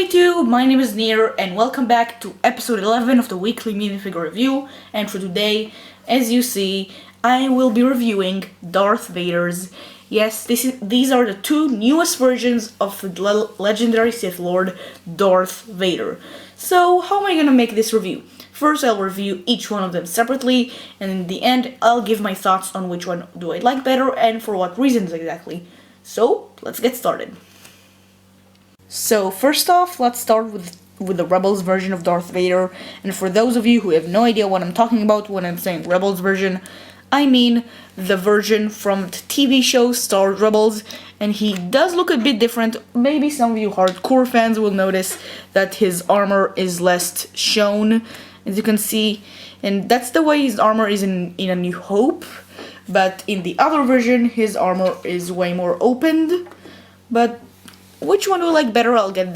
YouTube, my name is Nir and welcome back to episode 11 of the weekly Minifig review. And for today, as you see, I will be reviewing Darth Vader's. Yes, these are the two newest versions of the legendary Sith Lord Darth Vader. So how am I gonna make this review? First, I'll review each one of them separately, and in the end, I'll give my thoughts on which one do I like better and for what reasons exactly. So, let's get started. So first off, let's start with the Rebels version of Darth Vader. And for those of you who have no idea what I'm talking about when I'm saying Rebels version, I mean the version from the TV show Star Wars Rebels, and he does look a bit different. Maybe some of you hardcore fans will notice that his armor is less shown, as you can see, and that's the way his armor is in A New Hope. But in the other version, his armor is way more opened. But which one do I like better? I'll get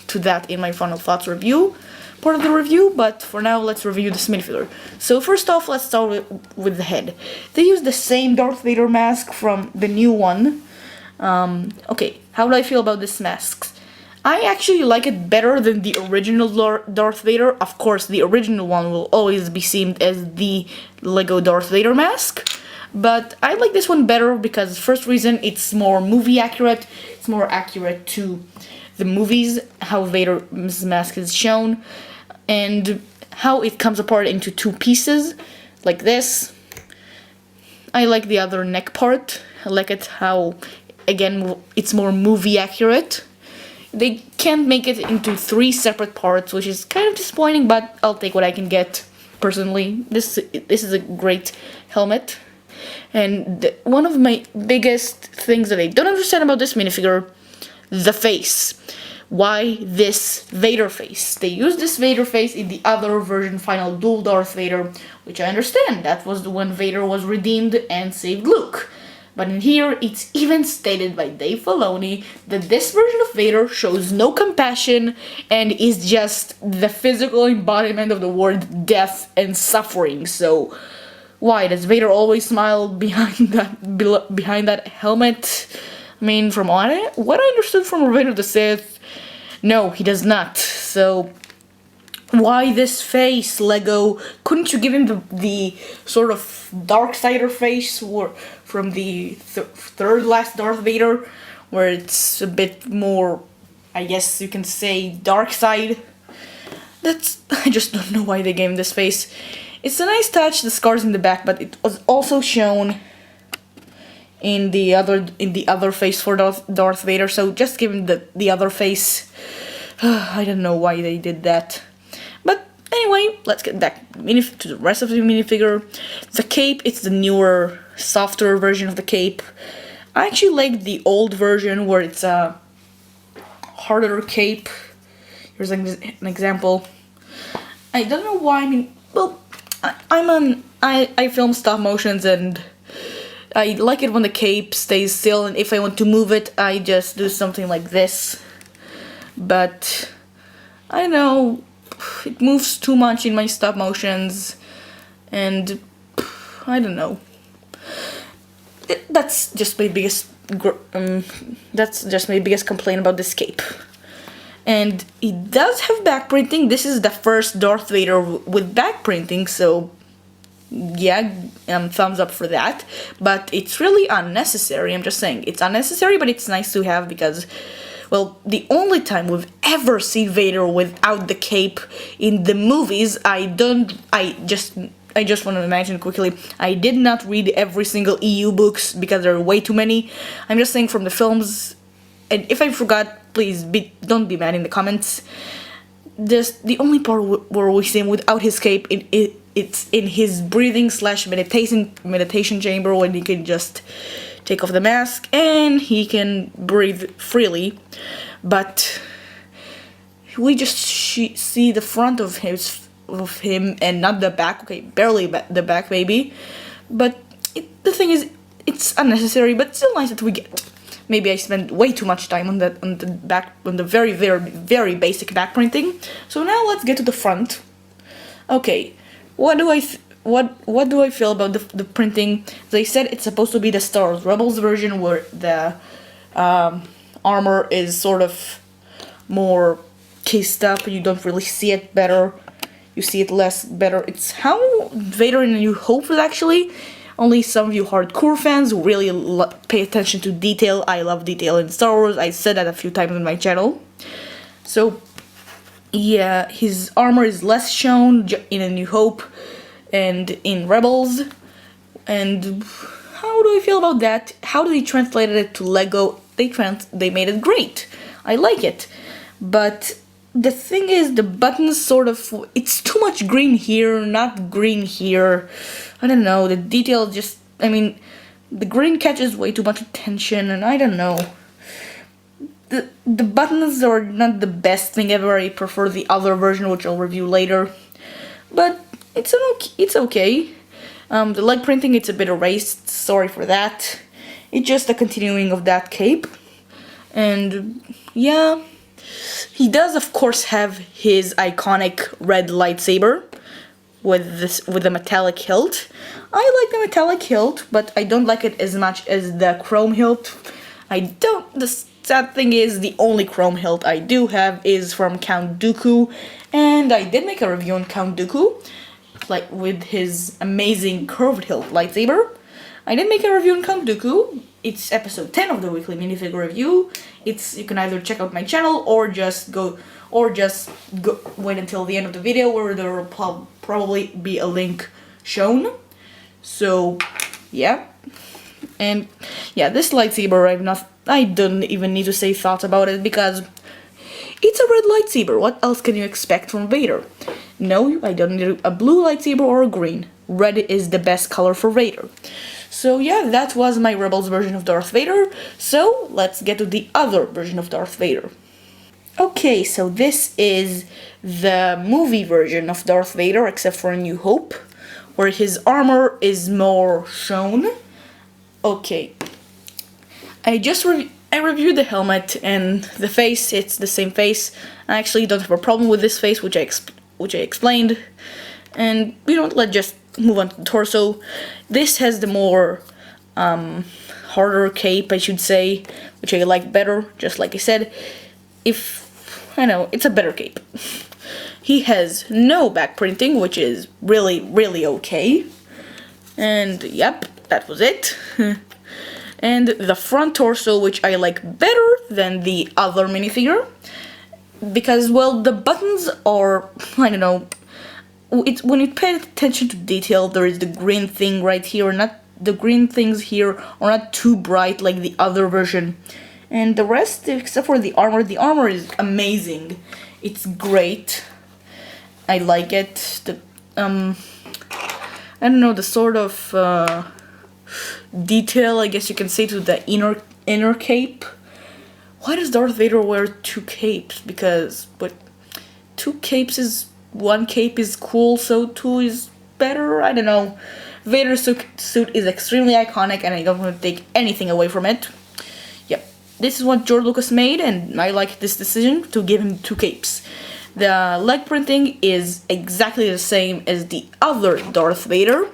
to that in my final thoughts review part of the review, but for now let's review this minifigure. So first off, let's start with the head. They use the same Darth Vader mask from the new one. Okay, how do I feel about this mask? I actually like it better than the original Darth Vader. Of course, the original one will always be seen as the Lego Darth Vader mask. But I like this one better because, first reason, it's more movie accurate. It's more accurate to the movies, how Vader's mask is shown, and how it comes apart into two pieces, like this. I like the other neck part. I like it how, again, it's more movie accurate. They can't make it into three separate parts, which is kind of disappointing, but I'll take what I can get, personally. This is a great helmet. And one of my biggest things that I don't understand about this minifigure, the face. Why this Vader face? They used this Vader face in the other version, Final Duel Darth Vader, which I understand. That was the one Vader was redeemed and saved Luke. But in here, it's even stated by Dave Filoni that this version of Vader shows no compassion and is just the physical embodiment of the word death and suffering. So why does Vader always smile behind that helmet? I mean, from what I understood from Revenge of the Sith, no, he does not. So why this face, Lego? Couldn't you give him the sort of Darksider face from the third last Darth Vader, where it's a bit more, I guess you can say, dark side? I just don't know why they gave him this face. It's a nice touch, the scars in the back, but it was also shown in the other face for Darth Vader. So just give him the other face. I don't know why they did that. But anyway, let's get back to the rest of the minifigure. The cape, it's the newer, softer version of the cape. I actually like the old version where it's a harder cape. Here's an example. I don't know why. I mean, well, I film stop motions and I like it when the cape stays still, and if I want to move it, I just do something like this. But I don't know, it moves too much in my stop motions, and I don't know. That's just my biggest complaint about this cape. And it does have back printing. This is the first Darth Vader with back printing, so yeah, thumbs up for that. But it's really unnecessary. I'm just saying, it's unnecessary, but it's nice to have because, well, the only time we've ever seen Vader without the cape in the movies, I just want to mention quickly, I did not read every single EU books because there are way too many. I'm just saying from the films, and if I forgot, please don't be mad in the comments. The only part where we see him without his cape, it's in his breathing / meditation chamber, when he can just take off the mask and he can breathe freely. But we just see the front of him and not the back. Okay, barely the back maybe. But the thing is, it's unnecessary, but still nice that we get. Maybe I spent way too much time on the very, very, very basic back printing. So now let's get to the front. Okay, what do I feel about the printing? They said it's supposed to be the Star Wars Rebels version where the armor is sort of more kissed up, you don't really see it better. You see it less better. It's how Vader in A New Hope is actually. Only some of you hardcore fans who really pay attention to detail. I love detail in Star Wars. I said that a few times on my channel. So, yeah, his armor is less shown in A New Hope and in Rebels. And how do I feel about that? How they translated it to Lego? They made it great. I like it. But the thing is, the buttons sort of, it's too much green here, not green here. I don't know, the detail just, I mean, the green catches way too much attention, and I don't know. The buttons are not the best thing ever. I prefer the other version, which I'll review later. But it's okay. The leg printing, it's a bit erased, sorry for that. It's just a continuing of that cape. And yeah, he does of course have his iconic red lightsaber with the metallic hilt. I like the metallic hilt, but I don't like it as much as the chrome hilt. The sad thing is, the only chrome hilt I do have is from Count Dooku, and I did make a review on Count Dooku, like with his amazing curved hilt lightsaber. I did make a review on Count Dooku. It's episode 10 of the weekly minifig review. You can either check out my channel or just go wait until the end of the video where there will probably be a link shown. So yeah, and yeah, this lightsaber I don't even need to say thoughts about it because it's a red lightsaber. What else can you expect from Vader? No, I don't need a blue lightsaber or a green. Red is the best color for Vader. So yeah, that was my Rebels version of Darth Vader. So let's get to the other version of Darth Vader. Okay, so this is the movie version of Darth Vader, except for A New Hope, where his armor is more shown. Okay, I reviewed the helmet and the face. It's the same face. I actually don't have a problem with this face, which I explained. And let's just move on to the torso. This has the more harder cape, I should say, which I like better. Just like I said, it's a better cape. He has no back printing, which is really okay. And yep, that was it. And the front torso, which I like better than the other minifigure, because, well, the buttons are, I don't know, when you pay attention to detail, there is the green thing right here, the green things here are not too bright like the other version. And the rest, except for the armor is amazing. It's great. I like it. I don't know, the sort of detail, I guess you can say, to the inner cape. Why does Darth Vader wear two capes? Because, but one cape is cool, so two is better? I don't know. Vader's suit is extremely iconic, and I don't want to take anything away from it. Yep, this is what George Lucas made, and I like this decision to give him two capes. The leg printing is exactly the same as the other Darth Vader.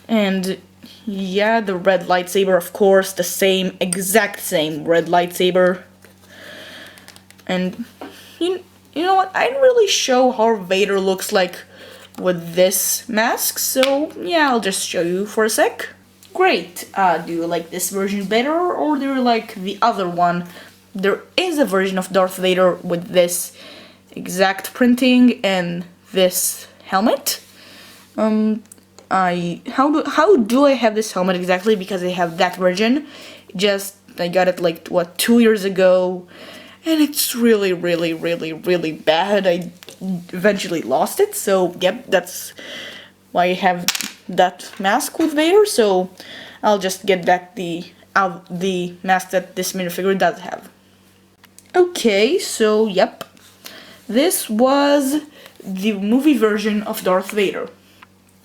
And yeah, the red lightsaber, of course, the exact same red lightsaber. And you know what? I didn't really show how Vader looks like with this mask, so yeah, I'll just show you for a sec. Great. Do you like this version better, or do you like the other one? There is a version of Darth Vader with this exact printing and this helmet. How do I have this helmet exactly? Because I have that version. I got it like 2 years ago, and it's really bad. I eventually lost it, so yep, that's why I have that mask with Vader. So I'll just get back the mask that this minifigure does have. Okay, so yep, this was the movie version of Darth Vader.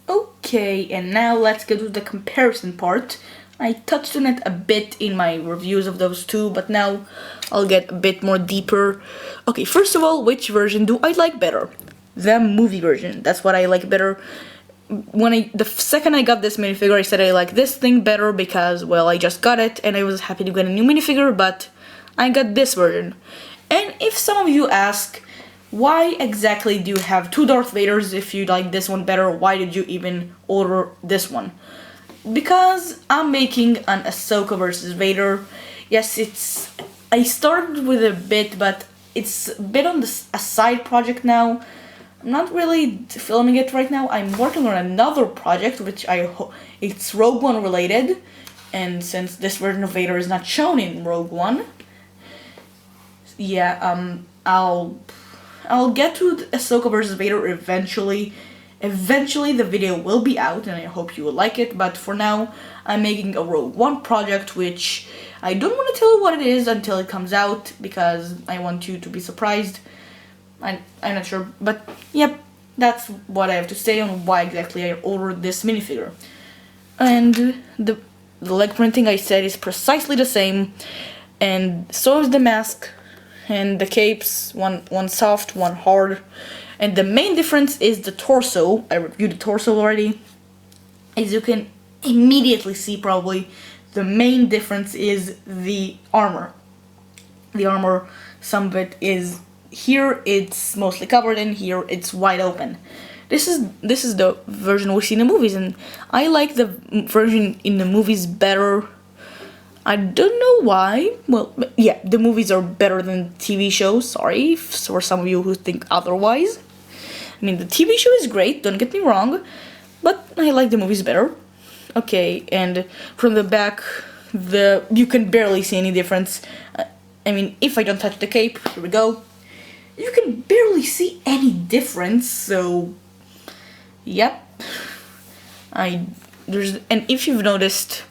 Okay, and now let's get to the comparison part. I touched on it a bit in my reviews of those two, but now I'll get a bit more deeper. Okay, first of all, which version do I like better? The movie version. That's what I like better. The second I got this minifigure, I said I like this thing better because, well, I just got it and I was happy to get a new minifigure, but I got this version. And if some of you ask, why exactly do you have two Darth Vaders if you like this one better? Why did you even order this one? Because I'm making an Ahsoka versus Vader. Yes, I started with a bit, but it's a bit on a side project now. I'm not really filming it right now. I'm working on another project, which it's Rogue One related. And since this version of Vader is not shown in Rogue One, yeah, I'll get to Ahsoka versus Vader eventually. Eventually the video will be out and I hope you will like it, but for now I'm making a Rogue One project which I don't want to tell you what it is until it comes out because I want you to be surprised. I'm not sure, but yep, that's what I have to say on why exactly I ordered this minifigure. And the leg printing I said is precisely the same, and so is the mask and the capes, one soft, one hard. And the main difference is the torso. I reviewed the torso already. As you can immediately see probably, the main difference is the armor. The armor, some of it is here, it's mostly covered, and here it's wide open. This is the version we see in the movies, and I like the version in the movies better. I don't know why. Well, yeah, the movies are better than TV shows. Sorry for some of you who think otherwise. I mean, the TV show is great, don't get me wrong, but I like the movies better. Okay, and from the back, you can barely see any difference. I mean, if I don't touch the cape, here we go. You can barely see any difference, so yep. And if you've noticed,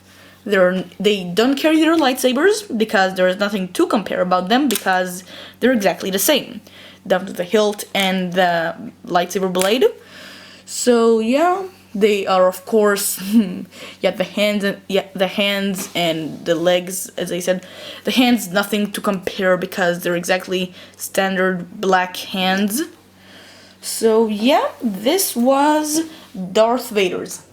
they don't carry their lightsabers because there is nothing to compare about them because they're exactly the same, down to the hilt and the lightsaber blade. So yeah, they are of course the hands and the legs, as I said, the hands nothing to compare because they're exactly standard black hands. So yeah, this was Darth Vader's.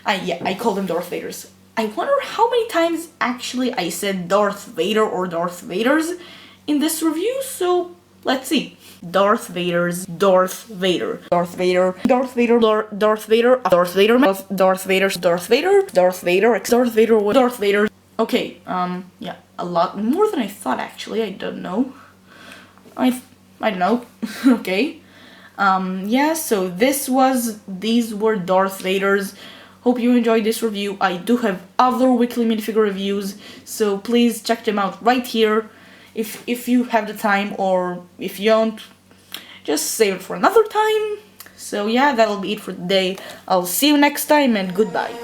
I call them Darth Vaders. I wonder how many times actually I said Darth Vader or Darth Vaders in this review, so let's see. Darth Vader's, Darth Vader, Darth Vader, Darth Vader, Darth Vader, Darth Vader, Darth Vader, Darth Vader, Darth Vader, Darth Vader, Darth Vader. Okay, yeah, a lot more than I thought actually. I don't know. I don't know. Okay. Yeah, so these were Darth Vader's. Hope you enjoyed this review. I do have other weekly minifigure reviews, so please check them out right here. If you have the time, or if you don't, just save it for another time. So yeah, that'll be it for today. I'll see you next time, and goodbye.